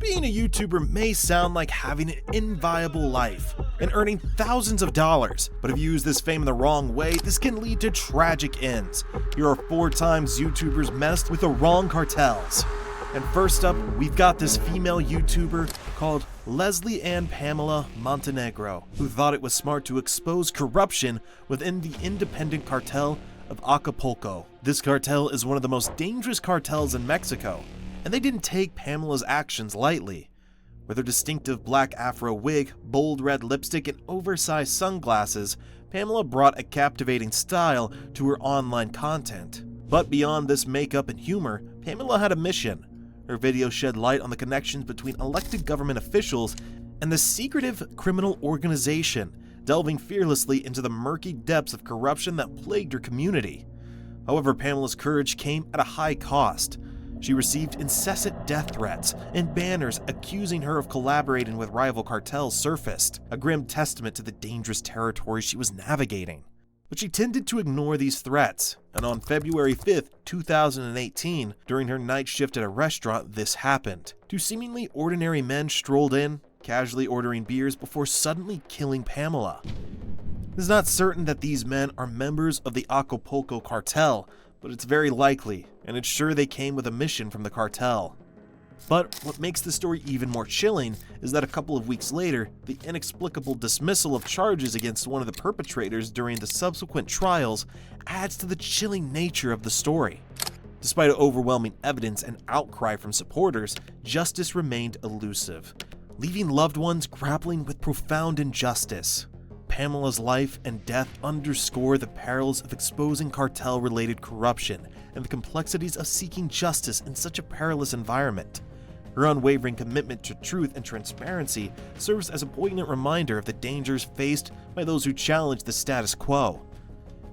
Being a YouTuber may sound like having an inviable life and earning thousands of dollars, but if you use this fame in the wrong way, this can lead to tragic ends. Here are 4 times YouTubers messed with the wrong cartels. And first up, we've got this female YouTuber called Leslie Ann Pamela Montenegro, who thought it was smart to expose corruption within the Independent Cartel of Acapulco. This cartel is one of the most dangerous cartels in Mexico, and they didn't take Pamela's actions lightly. With her distinctive black afro wig, bold red lipstick, and oversized sunglasses, Pamela brought a captivating style to her online content. But beyond this makeup and humor, Pamela had a mission. Her videos shed light on the connections between elected government officials and the secretive criminal organization, delving fearlessly into the murky depths of corruption that plagued her community. However, Pamela's courage came at a high cost. She received incessant death threats, and banners accusing her of collaborating with rival cartels surfaced, a grim testament to the dangerous territory she was navigating. But she tended to ignore these threats, and on February 5th, 2018, during her night shift at a restaurant, this happened. 2 seemingly ordinary men strolled in, casually ordering beers before suddenly killing Pamela. It is not certain that these men are members of the Acapulco cartel, but it's very likely, and it's sure they came with a mission from the cartel. But what makes the story even more chilling is that a couple of weeks later, the inexplicable dismissal of charges against one of the perpetrators during the subsequent trials adds to the chilling nature of the story. Despite overwhelming evidence and outcry from supporters, justice remained elusive, leaving loved ones grappling with profound injustice. Pamela's life and death underscore the perils of exposing cartel-related corruption and the complexities of seeking justice in such a perilous environment. Her unwavering commitment to truth and transparency serves as a poignant reminder of the dangers faced by those who challenge the status quo.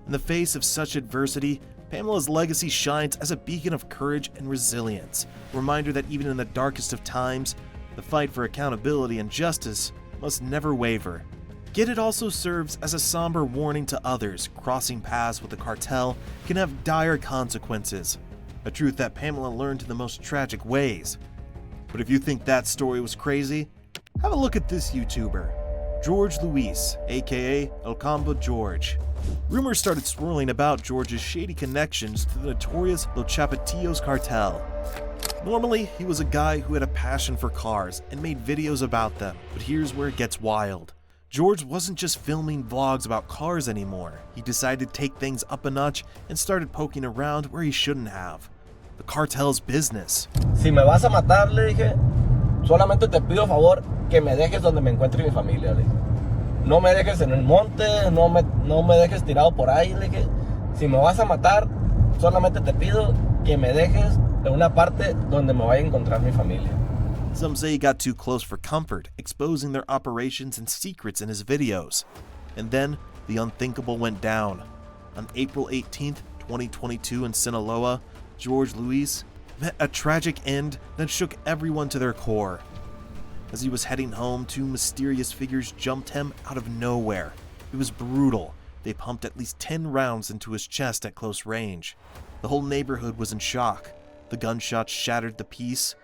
In the face of such adversity, Pamela's legacy shines as a beacon of courage and resilience, a reminder that even in the darkest of times, the fight for accountability and justice must never waver. Yet it also serves as a somber warning to others. Crossing paths with the cartel can have dire consequences, a truth that Pamela learned in the most tragic ways. But if you think that story was crazy, have a look at this YouTuber, George Luis, aka El Combo George. Rumors started swirling about George's shady connections to the notorious Los Chapatillos cartel. Normally, he was a guy who had a passion for cars and made videos about them, but here's where it gets wild. George wasn't just filming vlogs about cars anymore. He decided to take things up a notch and started poking around where he shouldn't have. The cartel's business. Si me vas a matar, le dije, solamente te pido favor que me dejes donde me encuentre mi familia, le dije. No me dejes en el monte, no me dejes tirado por ahí, le dije. Si me vas a matar, solamente te pido que me dejes en una parte donde me vaya a encontrar mi familia. Some say he got too close for comfort, exposing their operations and secrets in his videos. And then, the unthinkable went down. On April 18th, 2022 in Sinaloa, George Luis met a tragic end that shook everyone to their core. As he was heading home, 2 mysterious figures jumped him out of nowhere. It was brutal. They pumped at least 10 rounds into his chest at close range. The whole neighborhood was in shock. The gunshots shattered the peace,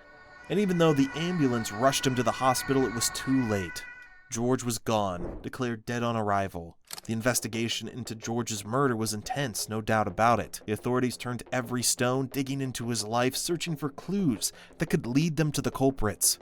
and even though the ambulance rushed him to the hospital, it was too late. George was gone, declared dead on arrival. The investigation into George's murder was intense, no doubt about it. The authorities turned every stone, digging into his life, searching for clues that could lead them to the culprits.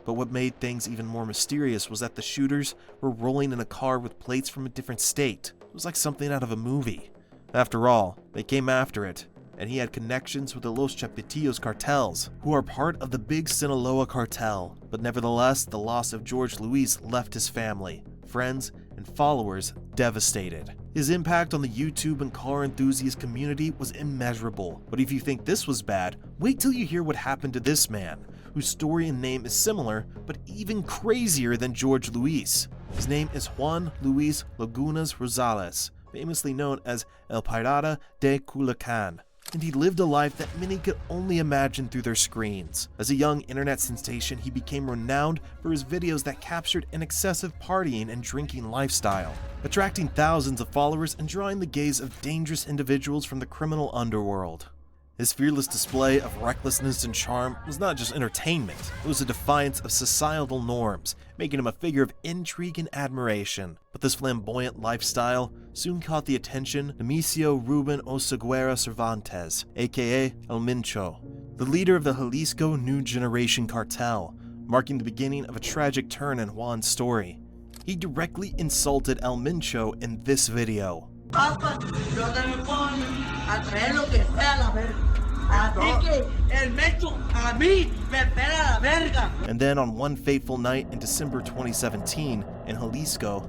But what made things even more mysterious was that the shooters were rolling in a car with plates from a different state. It was like something out of a movie. After all, they came after it, and he had connections with the Los Chapatillos cartels, who are part of the big Sinaloa cartel. But nevertheless, the loss of George Luis left his family, friends, and followers devastated. His impact on the YouTube and car enthusiast community was immeasurable. But if you think this was bad, wait till you hear what happened to this man, whose story and name is similar, but even crazier than George Luis. His name is Juan Luis Lagunas Rosales, famously known as El Pirata de Culiacan. And he lived a life that many could only imagine through their screens. As a young internet sensation, he became renowned for his videos that captured an excessive partying and drinking lifestyle, attracting thousands of followers and drawing the gaze of dangerous individuals from the criminal underworld. His fearless display of recklessness and charm was not just entertainment, it was a defiance of societal norms, making him a figure of intrigue and admiration. But this flamboyant lifestyle soon caught the attention of Nemesio Ruben Oseguera Cervantes, aka El Mincho, the leader of the Jalisco New Generation Cartel, marking the beginning of a tragic turn in Juan's story. He directly insulted El Mincho in this video. Papa, yo te voy a traer lo que sea la verga. Así que el Mecho a mí me pela la verga. And then on one fateful night in December 2017 in Jalisco,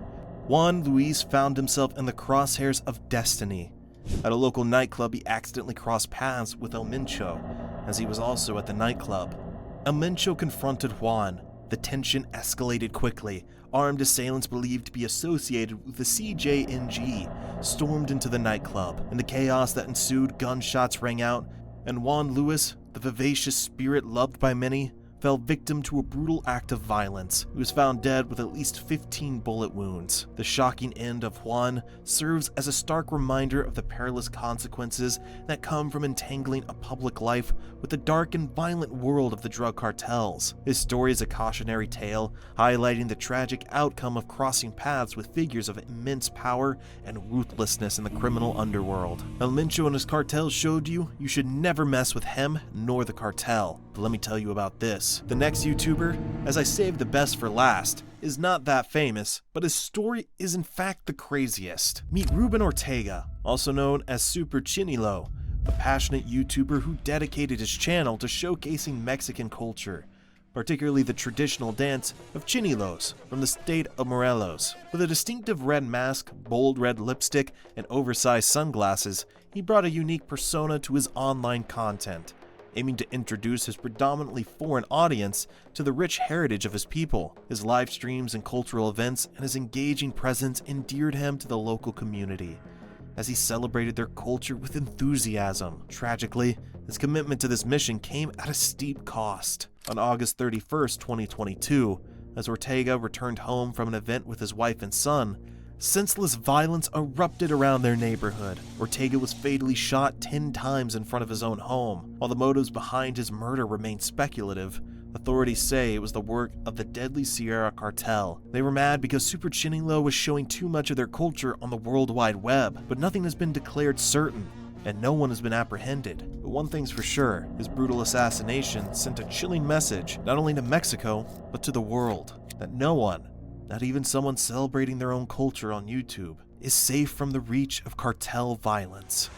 Juan Luis found himself in the crosshairs of destiny. At a local nightclub, he accidentally crossed paths with El Mincho, as he was also at the nightclub. El Mincho confronted Juan. The tension escalated quickly. Armed assailants believed to be associated with the CJNG stormed into the nightclub. In the chaos that ensued, gunshots rang out, and Juan Luis, the vivacious spirit loved by many, fell victim to a brutal act of violence. He was found dead with at least 15 bullet wounds. The shocking end of Juan serves as a stark reminder of the perilous consequences that come from entangling a public life with the dark and violent world of the drug cartels. His story is a cautionary tale, highlighting the tragic outcome of crossing paths with figures of immense power and ruthlessness in the criminal underworld. El Mincho and his cartel showed you should never mess with him nor the cartel. But let me tell you about this. The next YouTuber, as I saved the best for last, is not that famous, but his story is in fact the craziest. Meet Ruben Ortega, also known as Super Chinilo, a passionate YouTuber who dedicated his channel to showcasing Mexican culture, particularly the traditional dance of chinilos from the state of Morelos. With a distinctive red mask, bold red lipstick, and oversized sunglasses, he brought a unique persona to his online content, aiming to introduce his predominantly foreign audience to the rich heritage of his people. His live streams and cultural events and his engaging presence endeared him to the local community, as he celebrated their culture with enthusiasm. Tragically, his commitment to this mission came at a steep cost. On August 31st, 2022, as Ortega returned home from an event with his wife and son, senseless violence erupted around their neighborhood. Ortega was fatally shot 10 times in front of his own home. While the motives behind his murder remain speculative, authorities say it was the work of the deadly Sierra cartel. They were mad because Super Chinilo was showing too much of their culture on the World Wide Web, but nothing has been declared certain, and no one has been apprehended. But one thing's for sure, his brutal assassination sent a chilling message, not only to Mexico, but to the world, that no one, not even someone celebrating their own culture on YouTube, is safe from the reach of cartel violence.